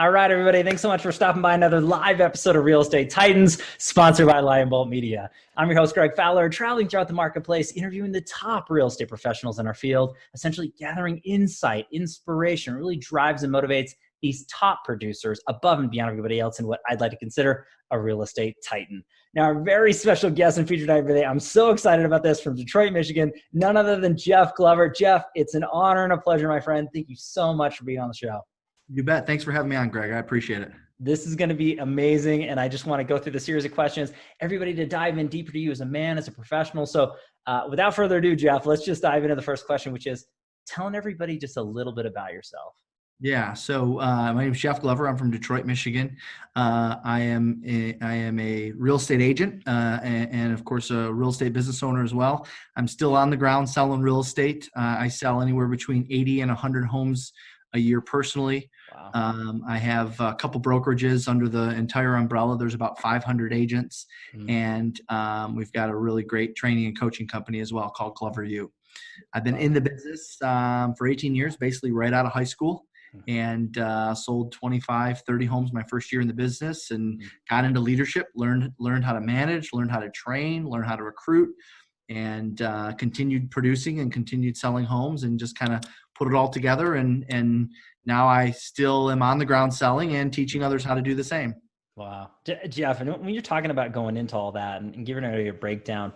All right, everybody. Thanks so much for stopping by another live episode of Real Estate Titans, sponsored by Lion Bolt Media. I'm your host, Greg Fowler, traveling throughout the marketplace, interviewing the top real estate professionals in our field, essentially gathering insight, inspiration, really drives and motivates these top producers above and beyond everybody else in what I'd like to consider a real estate titan. Now, our very special guest and featured tonight today, I'm so excited about this, from Detroit, Michigan, none other than Jeff Glover. Jeff, it's an honor and a pleasure, my friend. Thank you so much for being on the show. You bet. Thanks for having me on, Greg. I appreciate it. This is going to be amazing. And I just want to go through the series of questions, everybody to dive in deeper to you as a man, as a professional. So without further ado, Jeff, let's just dive into the first question, which is telling everybody just a little bit about yourself. Yeah. So my name is Jeff Glover. I'm from Detroit, Michigan. I am a real estate agent and of course, a real estate business owner as well. I'm still on the ground selling real estate. I sell anywhere between 80 and 100 homes a year personally. Wow. I have a couple brokerages under the entire umbrella. There's about 500 agents, and we've got a really great training and coaching company as well called Glover U. I've been in the business for 18 years, basically right out of high school, and sold 25, 30 homes my first year in the business, and got into leadership, learned how to manage, learned how to train, learned how to recruit, and continued producing and continued selling homes, and just kind of put it all together. And now I still am on the ground selling and teaching others how to do the same. Wow. Jeff, and when you're talking about going into all that and giving it a breakdown,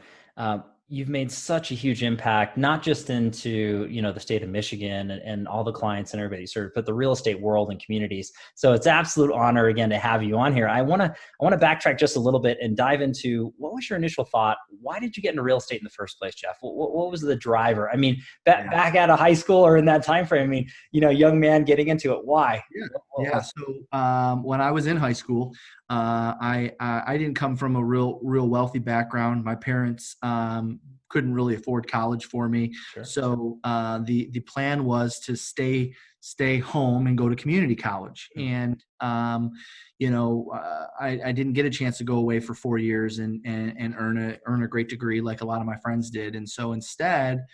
you've made such a huge impact, not just into, the state of Michigan and all the clients and everybody you serve, but the real estate world and communities. So it's absolute honor again to have you on here. I want to backtrack just a little bit and dive into, what was your initial thought? Why did you get into real estate in the first place, Jeff? What was the driver? I mean, back out of high school or in that time frame, young man getting into it. Why? Yeah. So when I was in high school, I didn't come from a real wealthy background. My parents couldn't really afford college for me. Sure. So the plan was to stay home and go to community college. And I didn't get a chance to go away for 4 years and earn a great degree like a lot of my friends did. And so instead,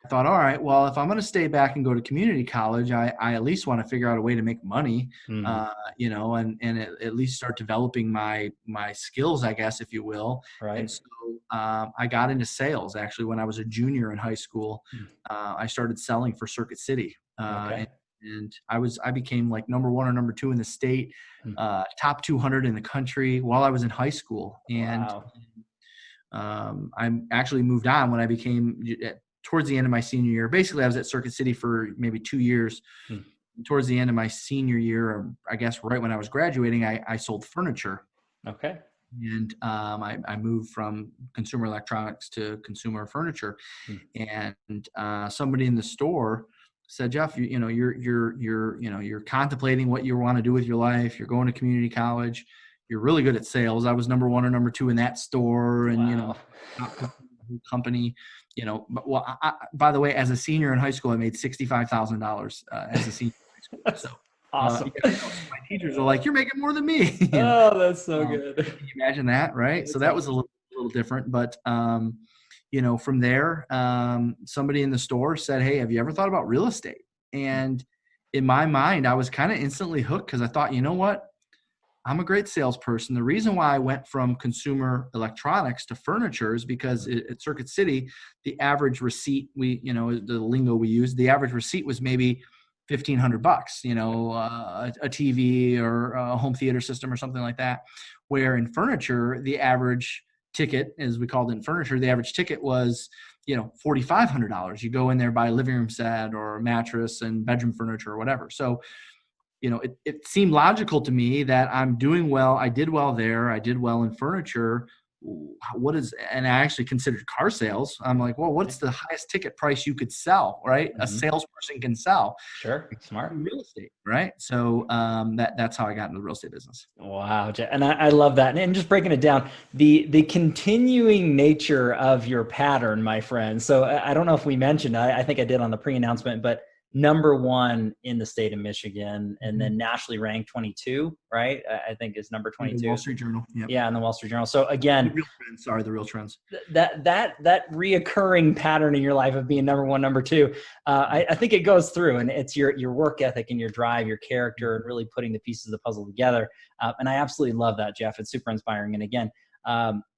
I thought, all right, well, if I'm going to stay back and go to community college, I at least want to figure out a way to make money, and at least start developing my skills, I guess, if you will. Right. And so I got into sales actually when I was a junior in high school. I started selling for Circuit City. And I became like number 1 or number 2 in the state, top 200 in the country while I was in high school. And I actually moved on when I became towards the end of my senior year. Basically, I was at Circuit City for maybe 2 years. Towards the end of my senior year, or I guess right when I was graduating, I sold furniture. Okay. And I moved from consumer electronics to consumer furniture. And somebody in the store said, Jeff, you're contemplating what you want to do with your life. You're going to community college. You're really good at sales. I was number 1 or number 2 in that store, and company. Well, by the way, as a senior in high school, I made $65,000 as a senior in high school. So awesome. My teachers are like, "You're making more than me." Oh, that's so good. Can you imagine that, right? So that was a little different, but from there, somebody in the store said, "Hey, have you ever thought about real estate?" And in my mind, I was kind of instantly hooked, because I thought, you know what? I'm a great salesperson. The reason why I went from consumer electronics to furniture is because at Circuit City, the average receipt, the lingo we use, the average receipt was maybe $1,500, a TV or a home theater system or something like that. Where in furniture, the average ticket, as we called it in furniture, the average ticket was, $4,500. You go in there, buy a living room set or a mattress and bedroom furniture or whatever. So it seemed logical to me that I'm doing well. I did well there. I did well in furniture. And I actually considered car sales. I'm like, well, what's the highest ticket price you could sell, right? A salesperson can sell. Sure. Smart. Real estate, right? So that's how I got into the real estate business. Wow. And I love that. And just breaking it down, the continuing nature of your pattern, my friend. So I don't know if we mentioned, I think I did on the pre-announcement, but #1 in the state of Michigan, and then nationally ranked 22, right? I think is number The 22. Wall Street Journal. Yep. Yeah, in the Wall Street Journal. So again, the real trends. That reoccurring pattern in your life of being #1, #2, I think it goes through, and it's your work ethic and your drive, your character, and really putting the pieces of the puzzle together. And I absolutely love that, Jeff. It's super inspiring. And again,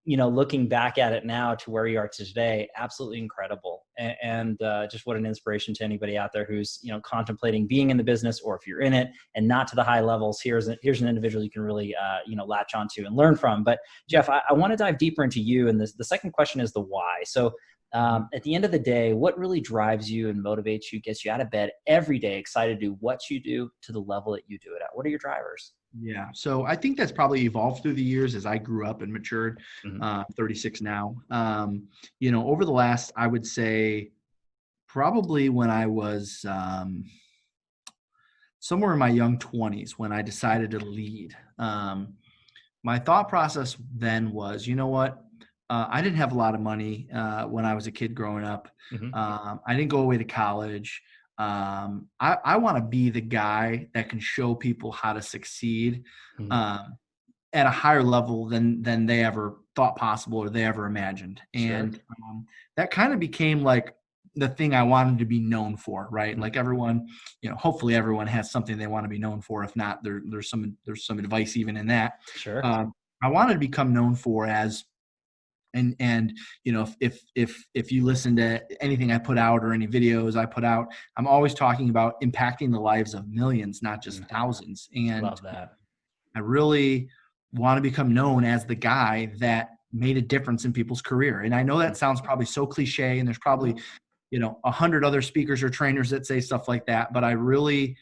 looking back at it now to where you are today, absolutely incredible. And just what an inspiration to anybody out there who's, contemplating being in the business, or if you're in it and not to the high levels, here's an individual you can really, latch onto and learn from. But Jeff, I want to dive deeper into you. And the second question is the why. So at the end of the day, what really drives you and motivates you, gets you out of bed every day, excited to do what you do to the level that you do it at? What are your drivers? Yeah. So I think that's probably evolved through the years as I grew up and matured. 36 now. Over the last, I would say probably when I was somewhere in my young 20s, when I decided to lead, my thought process then was, you know what? I didn't have a lot of money when I was a kid growing up. I didn't go away to college. I want to be the guy that can show people how to succeed at a higher level than they ever thought possible or they ever imagined. And that kind of became like the thing I wanted to be known for, right? Like everyone, hopefully everyone has something they want to be known for. If not, there's some advice even in that. Sure. I wanted to become known for as, and if you listen to anything I put out or any videos I put out, I'm always talking about impacting the lives of millions, not just thousands. And love that. I really want to become known as the guy that made a difference in people's career. And I know that sounds probably so cliche, and there's probably 100 other speakers or trainers that say stuff like that, but I really,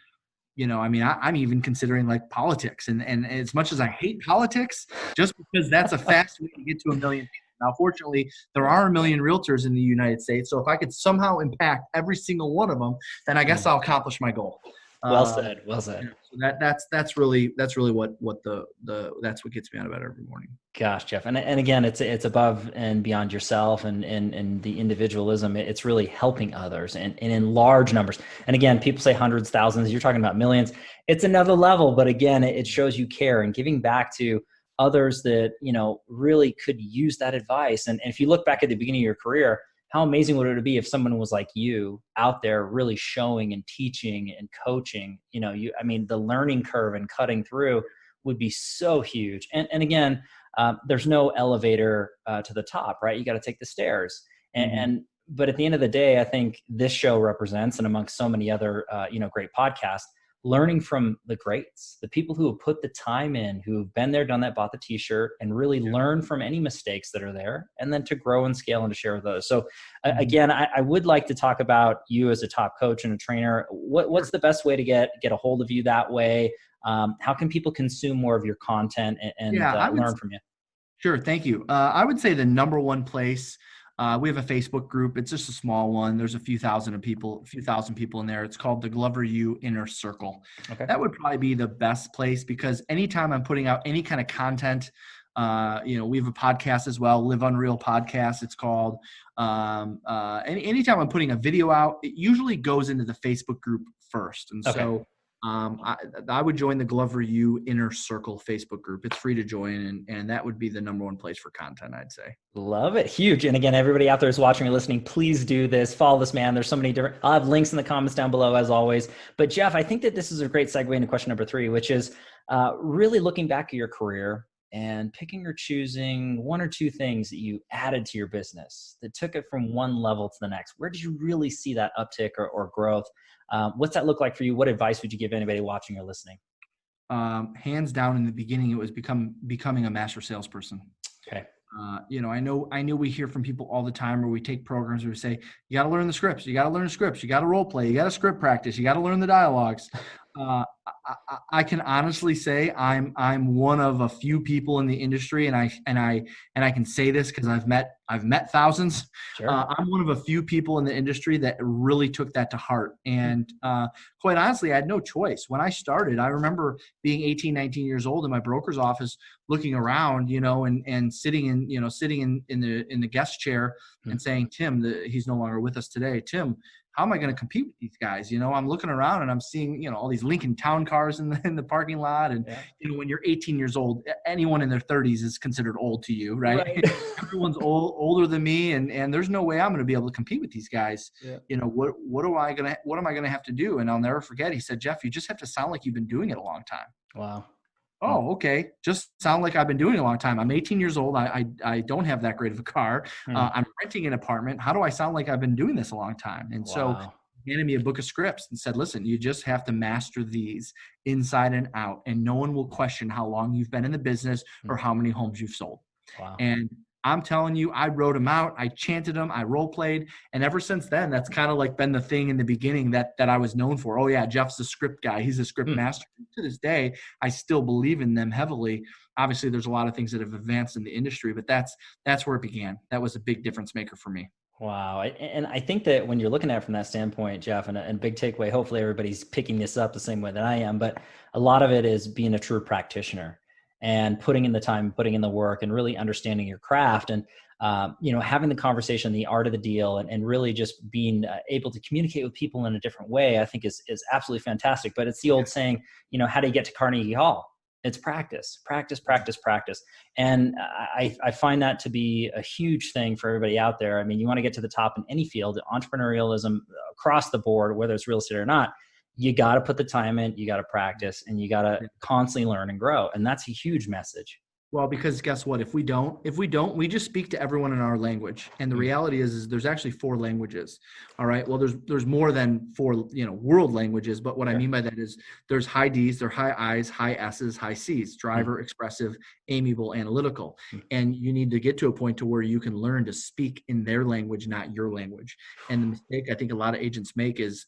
I'm even considering like politics, and as much as I hate politics, just because that's a fast way to get to a million people. Now, fortunately, there are 1 million realtors in the United States. So if I could somehow impact every single one of them, then I guess I'll accomplish my goal. Well said. Well said. So that's really what that's what gets me out of bed every morning. Gosh, Jeff. And again, it's above and beyond yourself and the individualism. It's really helping others and in large numbers. And again, people say hundreds, thousands, you're talking about millions. It's another level, but again, it shows you care and giving back to others that, really could use that advice. And if you look back at the beginning of your career, how amazing would it be if someone was like you out there really showing and teaching and coaching, the learning curve and cutting through would be so huge. And again, there's no elevator to the top, right? You got to take the stairs. But at the end of the day, I think this show represents, and amongst so many other, great podcasts, learning from the greats, the people who have put the time in, who have been there, done that, bought the t-shirt, and really learn from any mistakes that are there, and then to grow and scale and to share with others. So again, I would like to talk about you as a top coach and a trainer. What's the best way to get a hold of you that way? How can people consume more of your content and learn from you? Sure. Thank you. I would say the #1 place, we have a Facebook group. It's just a small one. There's a few thousand people in there. It's called the Glover U Inner Circle. Okay. That would probably be the best place, because anytime I'm putting out any kind of content, we have a podcast as well, Live Unreal Podcast, it's called. Anytime I'm putting a video out, it usually goes into the Facebook group first. And so I would join the Glover U Inner Circle Facebook group. It's free to join, and that would be the #1 place for content, I'd say. Love it. Huge. And again, everybody out there who's watching or listening, please do this. Follow this man. There's so many different, I'll have links in the comments down below as always. But Jeff, I think that this is a great segue into question #3, which is really looking back at your career and picking or choosing 1 or 2 things that you added to your business that took it from one level to the next. Where did you really see that uptick or growth? What's that look like for you? What advice would you give anybody watching or listening? Hands down, in the beginning, it was becoming a master salesperson. Okay. I know we hear from people all the time, or we take programs where we say, you got to learn the scripts, you got to learn the scripts, you got to role play, you got to script practice, you got to learn the dialogues. I can honestly say I'm one of a few people in the industry, and I can say this because I've met thousands. Sure. I'm one of a few people in the industry that really took that to heart. And quite honestly, I had no choice. When I started, I remember being 18, 19 years old in my broker's office, looking around, and sitting in the guest chair and saying, Tim, he's no longer with us today. Tim, how am I going to compete with these guys? I'm looking around and I'm seeing, all these Lincoln Town cars in the parking lot. And, when you're 18 years old, anyone in their 30s is considered old to you, right? Everyone's older than me. And there's no way I'm going to be able to compete with these guys. Yeah. What am I going to have to do? And I'll never forget, he said, Jeff, you just have to sound like you've been doing it a long time. Wow. Oh, okay. Just sound like I've been doing it a long time. I'm 18 years old. I don't have that great of a car. I'm renting an apartment. How do I sound like I've been doing this a long time? And so he handed me a book of scripts and said, listen, you just have to master these inside and out, and no one will question how long you've been in the business or how many homes you've sold. Wow. And I'm telling you, I wrote them out. I chanted them. I role played. And ever since then, that's kind of like been the thing in the beginning that I was known for. Oh yeah, Jeff's a script guy. He's a script master. To this day, I still believe in them heavily. Obviously, there's a lot of things that have advanced in the industry, but that's where it began. That was a big difference maker for me. Wow. And I think that when you're looking at it from that standpoint, Jeff, and big takeaway, hopefully everybody's picking this up the same way that I am, but a lot of it is being a true practitioner and putting in the time, putting in the work, and really understanding your craft, and having the conversation, the art of the deal, and really just being able to communicate with people in a different way, I think is absolutely fantastic. But it's the old saying, how do you get to Carnegie Hall? It's practice, practice, practice, practice. And I find that to be a huge thing for everybody out there. I mean, you want to get to the top in any field, entrepreneurialism across the board, whether it's real estate or not, you got to put the time in, you got to practice, and you got to constantly learn and grow. And that's a huge message. Well, because guess what? If we don't, we just speak to everyone in our language. And the reality is there's actually 4 languages. All right. Well, there's more than 4, world languages. But what I mean by that is there's high D's, there's high I's, high S's, high C's, driver, expressive, amiable, analytical. And you need to get to a point to where you can learn to speak in their language, not your language. And the mistake I think a lot of agents make is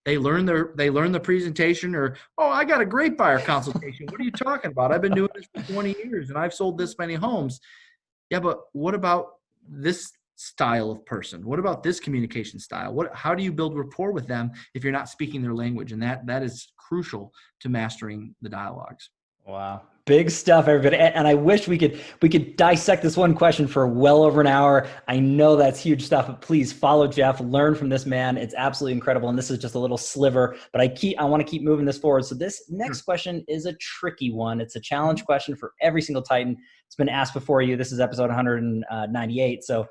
they learn the presentation, or, oh, I got a great buyer consultation. What are you talking about? I've been doing this for 20 years and I've sold this many homes. Yeah, but what about this style of person? What about this communication style? How do you build rapport with them if you're not speaking their language? And that is crucial to mastering the dialogues. Wow. Big stuff, everybody. And I wish we could dissect this one question for well over an hour. I know that's huge stuff, but please follow Jeff, learn from this man. It's absolutely incredible. And this is just a little sliver, but I want to keep moving this forward. So this next question is a tricky one. It's a challenge question for every single Titan. It's been asked before you. This is episode 198. So,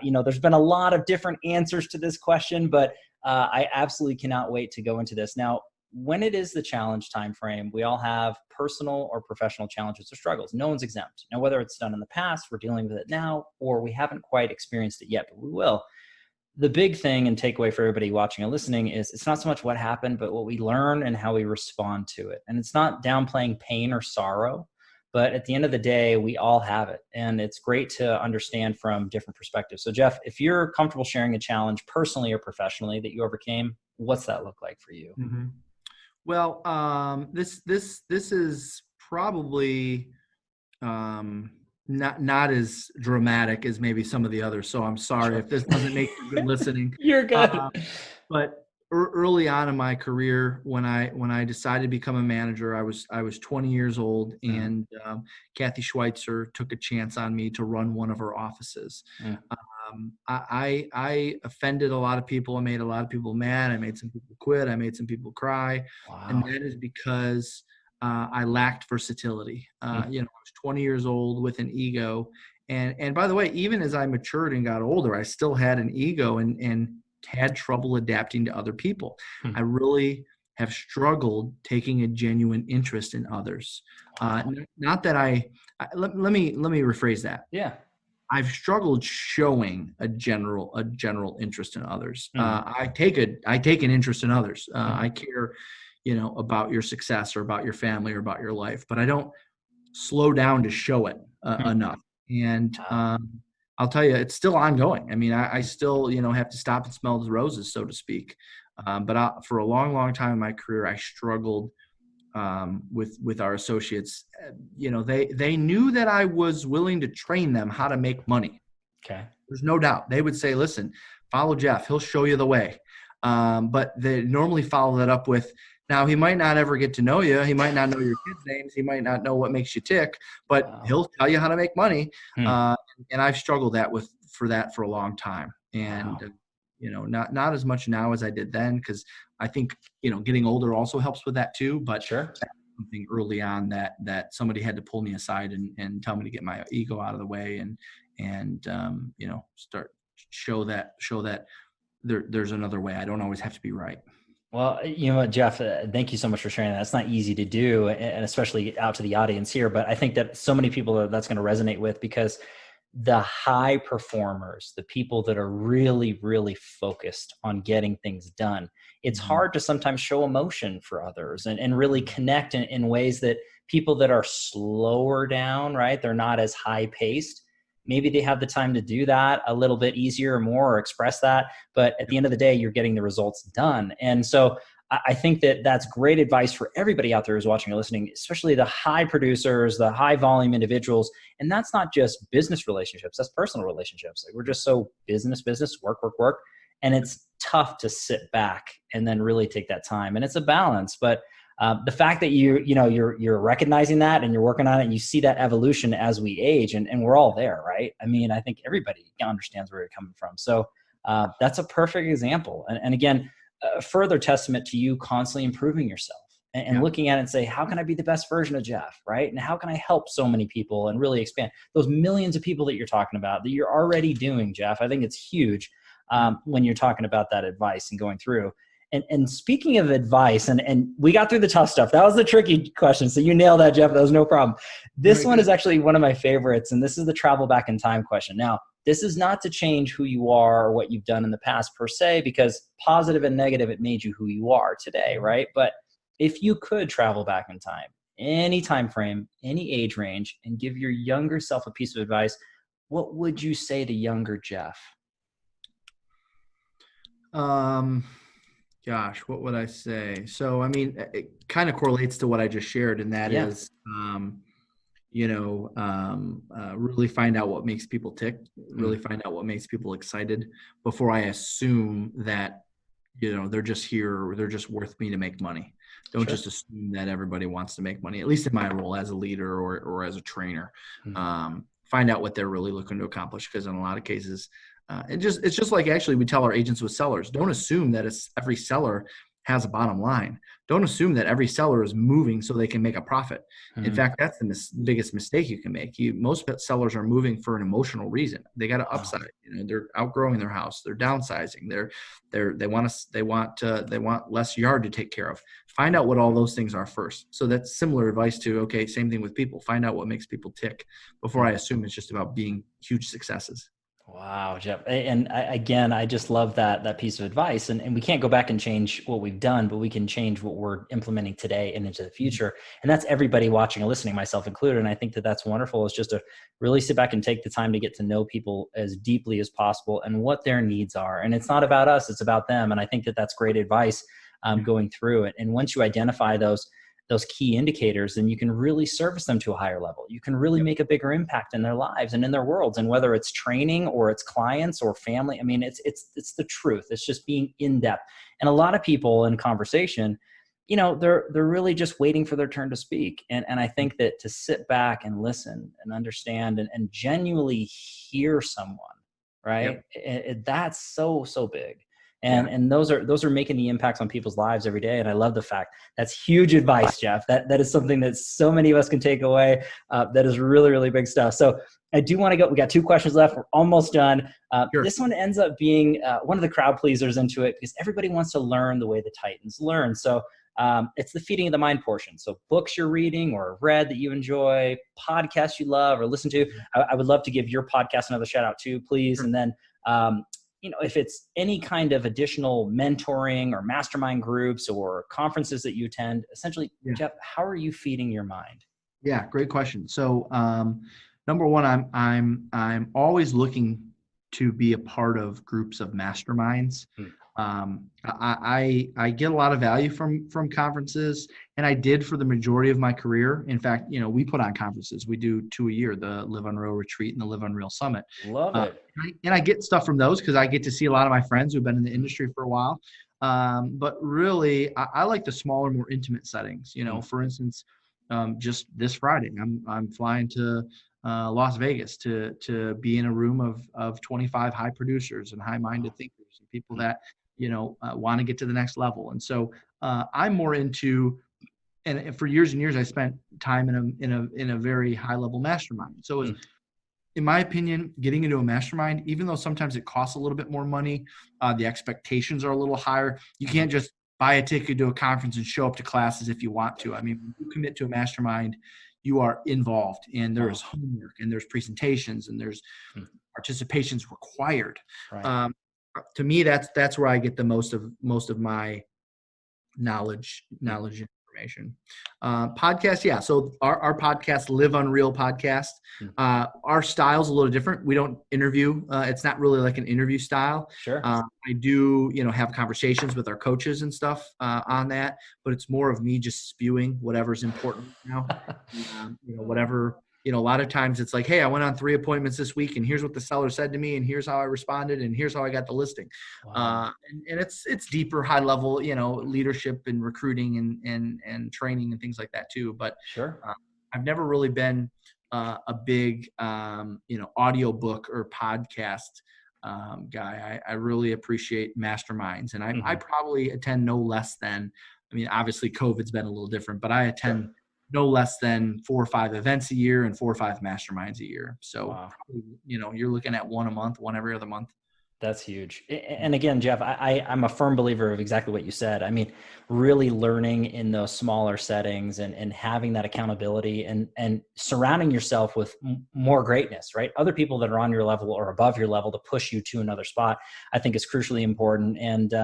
there's been a lot of different answers to this question, but I absolutely cannot wait to go into this. Now, when it is the challenge time frame, we all have personal or professional challenges or struggles. No one's exempt. Now, whether it's done in the past, we're dealing with it now, or we haven't quite experienced it yet, but we will. The big thing and takeaway for everybody watching and listening is it's not so much what happened, but what we learn and how we respond to it. And it's not downplaying pain or sorrow, but at the end of the day, we all have it. And it's great to understand from different perspectives. So Jeff, if you're comfortable sharing a challenge personally or professionally that you overcame, what's that look like for you? Mm-hmm. Well, this is probably not as dramatic as maybe some of the others. So I'm sorry if this doesn't make you good listening. You're good. But early on in my career, when I decided to become a manager, I was 20 years old, and Kathy Schweitzer took a chance on me to run one of her offices. I offended a lot of people. I made a lot of people mad. I made some people quit. I made some people cry. Wow. And that is because I lacked versatility. I was 20 years old with an ego. And by the way, even as I matured and got older, I still had an ego and had trouble adapting to other people. I really have struggled taking a genuine interest in others. Not that let me rephrase that. Yeah. I've struggled showing a general interest in others. I take an interest in others. I care, about your success or about your family or about your life, but I don't slow down to show it enough. And I'll tell you, it's still ongoing. I mean, I still, have to stop and smell the roses, so to speak. But for a long, long time in my career, I struggled with our associates. They knew that I was willing to train them how to make money. Okay. There's no doubt. They would say, listen, follow Jeff. He'll show you the way. But they normally follow that up with, now he might not ever get to know you. He might not know your kids' names. He might not know what makes you tick, but he'll tell you how to make money. And I've struggled for that for a long time. And not as much now as I did then, because I think, getting older also helps with that too. But Sure. something early on that somebody had to pull me aside and tell me to get my ego out of the way and start show that there's another way. I don't always have to be right. Well, you know what, Jeff, thank you so much for sharing that. It's not easy to do, and especially out to the audience here, but I think that so many people that's going to resonate with, because the high performers, the people that are really, really focused on getting things done, it's hard to sometimes show emotion for others and really connect in ways that people that are slower down, right? They're not as high paced. Maybe they have the time to do that a little bit easier or more, or express that. But at the end of the day, you're getting the results done. And so I think that that's great advice for everybody out there who's watching or listening, especially the high producers, the high volume individuals. And that's not just business relationships, that's personal relationships. Like, we're just so business, work. And it's tough to sit back and then really take that time. And it's a balance. But the fact that you're recognizing that and you're working on it, and you see that evolution as we age, and we're all there, right? I mean, I think everybody understands where you're coming from. So that's a perfect example. And again, a further testament to you constantly improving yourself and looking at it and say, how can I be the best version of Jeff, right? And how can I help so many people and really expand those millions of people that you're talking about, that you're already doing, Jeff? I think it's huge when you're talking about that advice and going through. And speaking of advice, and we got through the tough stuff. That was the tricky question. So you nailed that, Jeff. That was no problem. This one is actually one of my favorites. And this is the travel back in time question. Now, this is not to change who you are or what you've done in the past per se, because positive and negative, it made you who you are today, right? But if you could travel back in time, any time frame, any age range, and give your younger self a piece of advice, what would you say to younger Jeff? Gosh, what would I say? So, I mean, it kind of correlates to what I just shared, and that is, really find out what makes people tick, really find out what makes people excited before I assume that, they're just here, or they're just worth me to make money. Don't just assume that everybody wants to make money, at least in my role as a leader or as a trainer. Find out what they're really looking to accomplish, because in a lot of cases, it's just like, actually, we tell our agents with sellers, don't assume that every seller has a bottom line. Don't assume that every seller is moving so they can make a profit. In fact, that's the biggest mistake you can make. Most sellers are moving for an emotional reason. They got to upside. They're outgrowing their house. They're downsizing. They want less yard to take care of. Find out what all those things are first. So that's similar advice to, okay, same thing with people. Find out what makes people tick before I assume it's just about being huge successes. Wow, Jeff. And I just love that piece of advice. And we can't go back and change what we've done, but we can change what we're implementing today and into the future. And that's everybody watching and listening, myself included. And I think that that's wonderful, is just to really sit back and take the time to get to know people as deeply as possible and what their needs are. And it's not about us, it's about them. And I think that that's great advice going through it. And once you identify those key indicators, then you can really service them to a higher level. You can really make a bigger impact in their lives and in their worlds. And whether it's training or it's clients or family, I mean, it's the truth. It's just being in depth. And a lot of people in conversation, they're really just waiting for their turn to speak. And I think that to sit back and listen and understand and genuinely hear someone, right? That's so big. And those are making the impacts on people's lives every day. And I love the fact that's huge advice, Jeff. That is something that so many of us can take away. That is really, really big stuff. So I do want to go. We got 2 questions left. We're almost done. Sure. This one ends up being one of the crowd pleasers into it, because everybody wants to learn the way the Titans learn. So it's the feeding of the mind portion. So books you're reading or read that you enjoy, podcasts you love or listen to. I would love to give your podcast another shout out too, please. Sure. And then, if it's any kind of additional mentoring or mastermind groups or conferences that you attend, essentially, Jeff, how are you feeding your mind? Yeah, great question. So, number one, I'm always looking to be a part of groups of masterminds. I get a lot of value from conferences, and I did for the majority of my career. In fact, we put on conferences. We do 2 a year, the Live on Real Retreat and the Live on Real Summit. Love it. And I get stuff from those because I get to see a lot of my friends who've been in the industry for a while. But really, I like the smaller, more intimate settings. For instance, just this Friday, I'm flying to Las Vegas to be in a room of 25 high producers and high-minded thinkers and people that, want to get to the next level. And so I'm more into, and for years and years, I spent time in a very high level mastermind. So in my opinion, getting into a mastermind, even though sometimes it costs a little bit more money, the expectations are a little higher. You can't just buy a ticket to a conference and show up to classes if you want to. I mean, when you commit to a mastermind, you are involved, and there's homework, and there's presentations, and there's participations required. Right. To me, that's where I get the most of my knowledge information. Podcast, yeah. So our podcast, Live Unreal podcast, our style's a little different. We don't interview. It's not really like an interview style. Sure. I do, have conversations with our coaches and stuff on that, but it's more of me just spewing whatever's important now. Whatever. A lot of times it's like, hey, I went on 3 appointments this week, and here's what the seller said to me, and here's how I responded, and here's how I got the listing. Wow. And it's deeper, high level, leadership and recruiting and training and things like that too. But sure, I've never really been a big, audio book or podcast guy. I really appreciate masterminds, and I probably attend no less than, obviously COVID's been a little different, but I attend no less than 4 or 5 events a year and 4 or 5 masterminds a year. So, you're looking at one a month, one every other month. That's huge. And again, Jeff, I'm a firm believer of exactly what you said. I mean, really learning in those smaller settings and having that accountability and surrounding yourself with more greatness, right? Other people that are on your level or above your level to push you to another spot, I think is crucially important. And,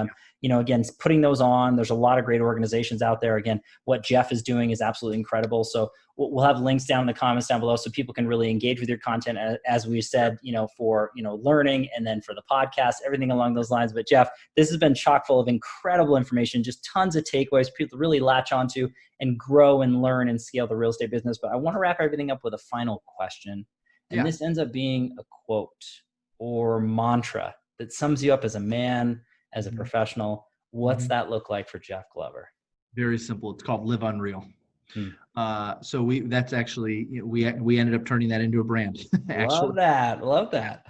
again, putting those on, there's a lot of great organizations out there. Again, what Jeff is doing is absolutely incredible. So we'll have links down in the comments down below so people can really engage with your content, as we said, for, learning, and then for the podcast, everything along those lines. But Jeff, this has been chock full of incredible information, just tons of takeaways people really latch onto and grow and learn and scale the real estate business. But I want to wrap everything up with a final question. And this ends up being a quote or mantra that sums you up as a man, as a professional. What's that look like for Jeff Glover? Very simple. It's called Live Unreal. So that's actually, we ended up turning that into a brand. Love that.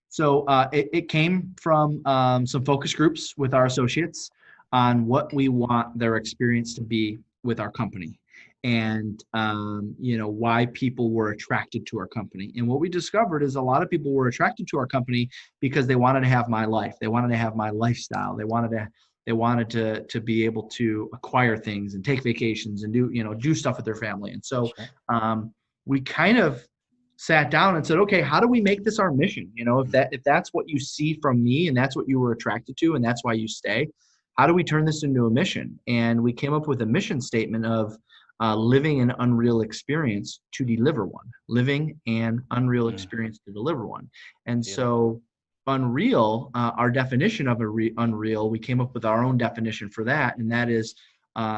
So it came from some focus groups with our associates on what we want their experience to be with our company, and why people were attracted to our company. And what we discovered is a lot of people were attracted to our company because they wanted to have my life. They wanted to have my lifestyle. They wanted to be able to acquire things and take vacations and do stuff with their family. And so we kind of sat down and said, okay, how do we make this our mission? If that's what you see from me and that's what you were attracted to and that's why you stay, how do we turn this into a mission? And we came up with a mission statement of living an unreal experience to deliver one. Living an unreal experience to deliver one. And so unreal, our definition of unreal, we came up with our own definition for that. And that is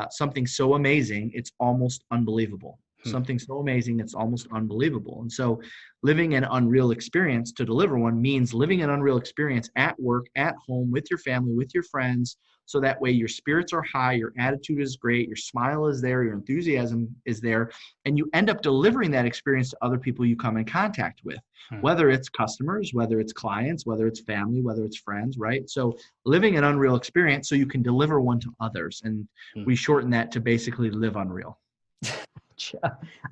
something so amazing, it's almost unbelievable. Something so amazing, it's almost unbelievable. And so living an unreal experience to deliver one means living an unreal experience at work, at home, with your family, with your friends. So that way your spirits are high, your attitude is great, your smile is there, your enthusiasm is there, and you end up delivering that experience to other people you come in contact with, whether it's customers, whether it's clients, whether it's family, whether it's friends, right? So living an unreal experience so you can deliver one to others. And we shorten that to basically live unreal.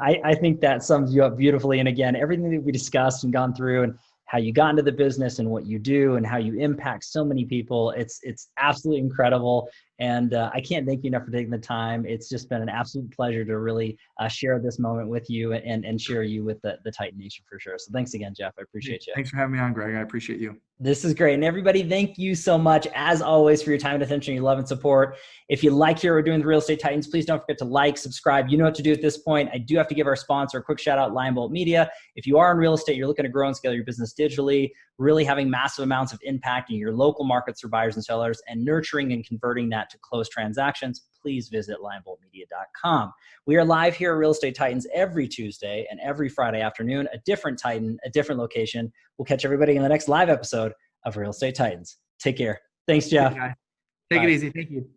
I think that sums you up beautifully. And again, everything that we discussed and gone through and how you got into the business and what you do and how you impact so many people, it's absolutely incredible. And I can't thank you enough for taking the time. It's just been an absolute pleasure to really share this moment with you and share you with the Titan Nation for sure. So thanks again, Jeff. I appreciate you. Thanks for having me on, Greg. I appreciate you. This is great. And everybody, thank you so much, as always, for your time and attention, your love and support. If you like hearing what we're doing with Real Estate Titans, please don't forget to like, subscribe. You know what to do at this point. I do have to give our sponsor a quick shout out, Lion Bolt Media. If you are in real estate, you're looking to grow and scale your business digitally, really having massive amounts of impact in your local markets for buyers and sellers, and nurturing and converting that to closed transactions, please visit lionboltmedia.com. We are live here at Real Estate Titans every Tuesday and every Friday afternoon, a different Titan, a different location. We'll catch everybody in the next live episode of Real Estate Titans. Take care. Thanks, Jeff. Take it easy. Thank you.